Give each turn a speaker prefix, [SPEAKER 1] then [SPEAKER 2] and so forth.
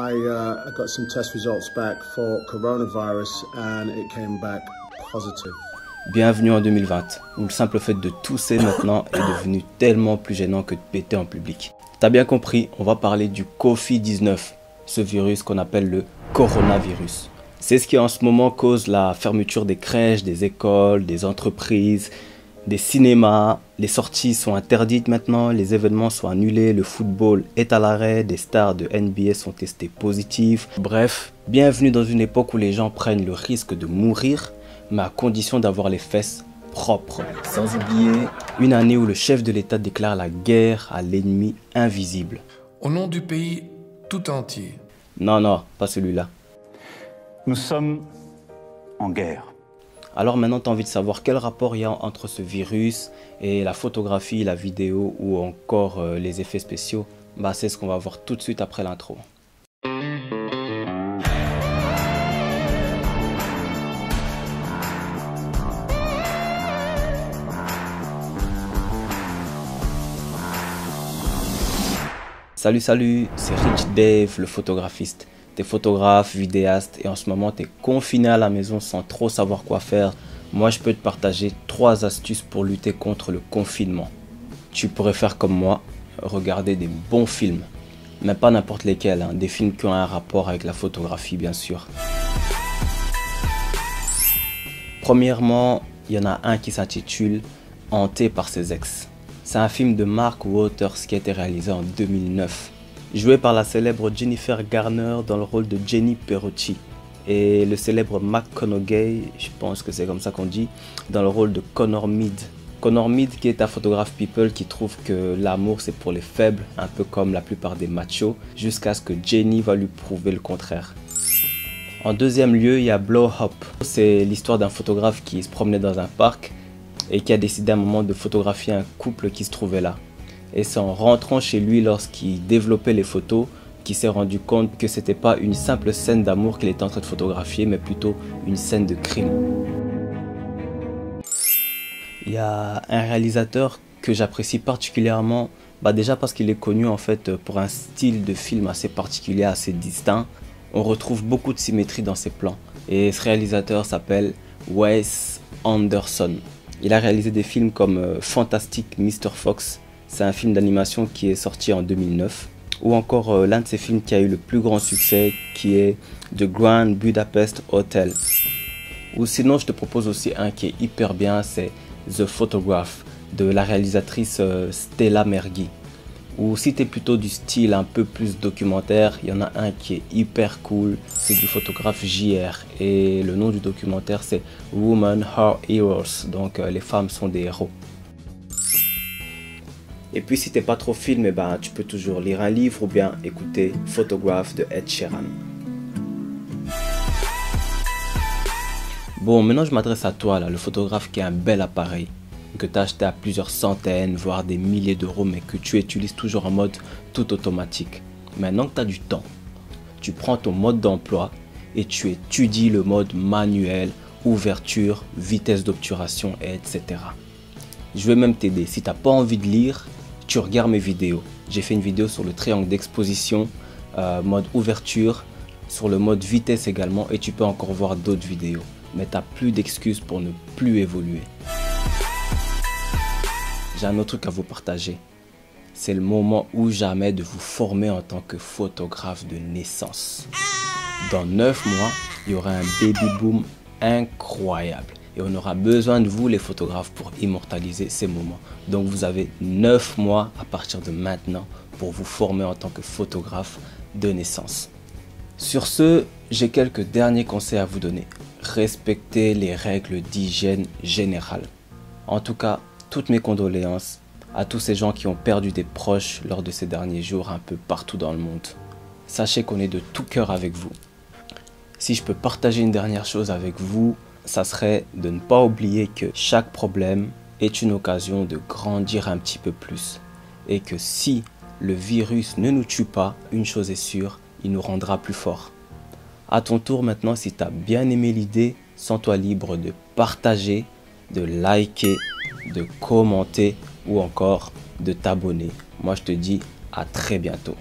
[SPEAKER 1] I got some test results back for coronavirus and it came back positive.
[SPEAKER 2] Bienvenue en 2020, où le simple fait de tousser maintenant est devenu tellement plus gênant que de péter en public. T'as bien compris, on va parler du Covid-19, ce virus qu'on appelle le coronavirus. C'est ce qui en ce moment cause la fermeture des crèches, des écoles, des entreprises, des cinémas. Les sorties sont interdites maintenant, les événements sont annulés, le football est à l'arrêt, des stars de NBA sont testées positives. Bref, bienvenue dans une époque où les gens prennent le risque de mourir, mais à condition d'avoir les fesses propres. Sans oublier une année où le chef de l'État déclare la guerre à l'ennemi invisible.
[SPEAKER 3] Au nom du pays tout entier.
[SPEAKER 2] Non, pas celui-là.
[SPEAKER 4] Nous sommes en guerre.
[SPEAKER 2] Alors maintenant, tu as envie de savoir quel rapport il y a entre ce virus et la photographie, la vidéo ou encore les effets spéciaux. Bah, c'est ce qu'on va voir tout de suite après l'intro. Salut, c'est Rich Dave, le photographiste. T'es photographe, vidéaste et en ce moment t'es confiné à la maison sans trop savoir quoi faire. Moi je peux te partager 3 astuces pour lutter contre le confinement. Tu pourrais faire comme moi, regarder des bons films. Mais pas n'importe lesquels, hein. Des films qui ont un rapport avec la photographie bien sûr. Premièrement, il y en a un qui s'intitule Hanté par ses ex. C'est un film de Mark Waters qui a été réalisé en 2009. Joué par la célèbre Jennifer Garner dans le rôle de Jenny Perotti. Et le célèbre McConaughey, je pense que c'est comme ça qu'on dit, dans le rôle de Connor Mead. Connor Mead qui est un photographe people qui trouve que l'amour c'est pour les faibles, un peu comme la plupart des machos, jusqu'à ce que Jenny va lui prouver le contraire. En deuxième lieu, il y a Blow Up. C'est l'histoire d'un photographe qui se promenait dans un parc et qui a décidé à un moment de photographier un couple qui se trouvait là. Et c'est en rentrant chez lui lorsqu'il développait les photos qu'il s'est rendu compte que c'était pas une simple scène d'amour qu'il était en train de photographier, mais plutôt une scène de crime. Il y a un réalisateur que j'apprécie particulièrement, déjà parce qu'il est connu en fait pour un style de film assez particulier, assez distinct. On retrouve beaucoup de symétrie dans ses plans. Et ce réalisateur s'appelle Wes Anderson. Il a réalisé des films comme Fantastic Mr. Fox. C'est un film d'animation qui est sorti en 2009. Ou encore l'un de ses films qui a eu le plus grand succès, qui est The Grand Budapest Hotel. Ou sinon, je te propose aussi un qui est hyper bien, c'est The Photograph de la réalisatrice Stella Mergui. Ou si tu es plutôt du style un peu plus documentaire, il y en a un qui est hyper cool, c'est du photographe JR. Et le nom du documentaire c'est Women Are Heroes, donc les femmes sont des héros. Et puis si t'es pas trop film, tu peux toujours lire un livre ou bien écouter Photograph de Ed Sheeran. Bon, maintenant je m'adresse à toi, là, le photographe qui a un bel appareil, que tu as acheté à plusieurs centaines, voire des milliers d'euros, mais que tu utilises toujours en mode tout automatique. Maintenant que tu as du temps, tu prends ton mode d'emploi et tu étudies le mode manuel, ouverture, vitesse d'obturation, etc. Je vais même t'aider. Si tu n'as pas envie de lire, tu regardes mes vidéos. J'ai fait une vidéo sur le triangle d'exposition, mode ouverture, sur le mode vitesse également, et tu peux encore voir d'autres vidéos. Mais tu n'as plus d'excuses pour ne plus évoluer. J'ai un autre truc à vous partager. C'est le moment ou jamais de vous former en tant que photographe de naissance. Dans 9 mois, il y aura un baby boom incroyable. Et on aura besoin de vous les photographes pour immortaliser ces moments. Donc vous avez 9 mois à partir de maintenant pour vous former en tant que photographe de naissance. Sur ce, j'ai quelques derniers conseils à vous donner. Respectez les règles d'hygiène générale. En tout cas, toutes mes condoléances à tous ces gens qui ont perdu des proches lors de ces derniers jours un peu partout dans le monde. Sachez qu'on est de tout cœur avec vous. Si je peux partager une dernière chose avec vous, ça serait de ne pas oublier que chaque problème est une occasion de grandir un petit peu plus. Et que si le virus ne nous tue pas, une chose est sûre, il nous rendra plus forts. À ton tour maintenant, si tu as bien aimé l'idée, sens-toi libre de partager, de liker, de commenter ou encore de t'abonner. Moi je te dis à très bientôt.